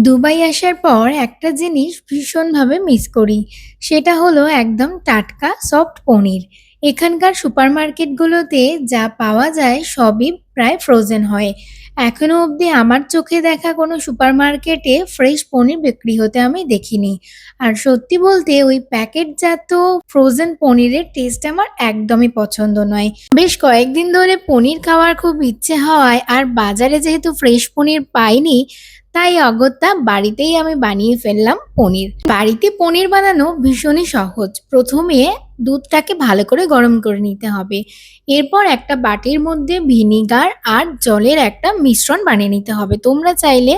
Dubai আসার পর একটা জিনিস ভীষণভাবে মিস করি। সেটা হলো একদম টাটকা সফট পনির। এখানকার সুপারমার্কেটগুলোতে যা পাওয়া যায় সবই প্রায় ফ্রোজেন হয়। এখনো অবধি আমার চোখে দেখা কোনো সুপারমার্কেটে ফ্রেশ পনির বিক্রি হতে আমি দেখিনি। আর সত্যি বলতে ওই প্যাকেটজাত ফ্রোজেন পনিরের টেস্ট আমার একদমই পছন্দ নয়। বেশ কয়েকদিন ধরে পনির খাওয়ার খুব ইচ্ছে হওয়ায় আর বাজারে যেহেতু ফ্রেশ পনির পাইনি, তাই অগত্যা বাড়িতেই আমি বানিয়ে ফেললাম পনির। বাড়িতে পনির বানানো ভীষণই সহজ। প্রথমে দুধটাকে ভালো করে গরম করে নিতে হবে। এরপর একটা বাটির মধ্যে ভিনিগার আর জলের একটা মিশ্রণ বানিয়ে নিতে হবে। তোমরা চাইলে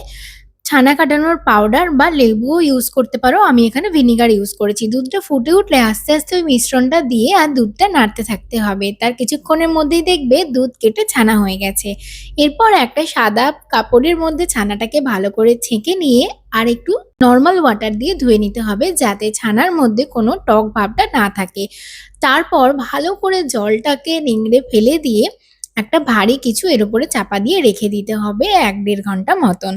ছানা কাটানোর পাউডার বা লেবুও ইউজ করতে পারো। আমি এখানে ভিনিগার ইউজ করেছি। দুধটা ফুটে উঠলে আস্তে আস্তে ওই মিশ্রণটা দিয়ে আর দুধটা নাড়তে থাকতে হবে। তার কিছুক্ষণের মধ্যেই দেখবে দুধ কেটে ছানা হয়ে গেছে। এরপর একটা সাদা কাপড়ের মধ্যে ছানাটাকে ভালো করে ছেঁকে নিয়ে আর একটু নর্মাল ওয়াটার দিয়ে ধুয়ে নিতে হবে, যাতে ছানার মধ্যে কোনো টক ভাবটা না থাকে। তারপর ভালো করে জলটাকে নিংড়ে ফেলে দিয়ে একটা ভারী কিছু এর উপরে চাপা দিয়ে রেখে দিতে হবে ১-১.৫ ঘন্টা মতন।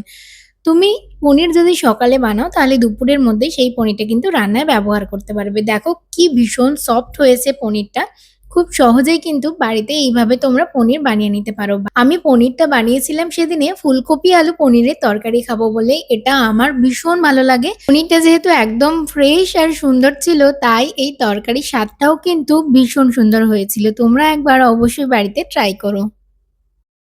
তুমি পনির যদি সকালে বানাও তাহলে দুপুরের মধ্যে সেই পনিরটা কিন্তু রান্নায় ব্যবহার করতে পারবে। দেখো কি ভীষণ সফট হয়েছে পনিরটা। খুব সহজেই কিন্তু বাড়িতে এইভাবে তোমরা পনির বানিয়ে নিতে পারো। আমি পনিরটা বানিয়েছিলাম সেদিনে ফুলকপি আলু পনিরের তরকারি খাবো বলে। এটা আমার ভীষণ ভালো লাগে। পনিরটা যেহেতু একদম ফ্রেশ আর সুন্দর ছিল, তাই এই তরকারির স্বাদটাও কিন্তু ভীষণ সুন্দর হয়েছিল। তোমরা একবার অবশ্যই বাড়িতে ট্রাই করো।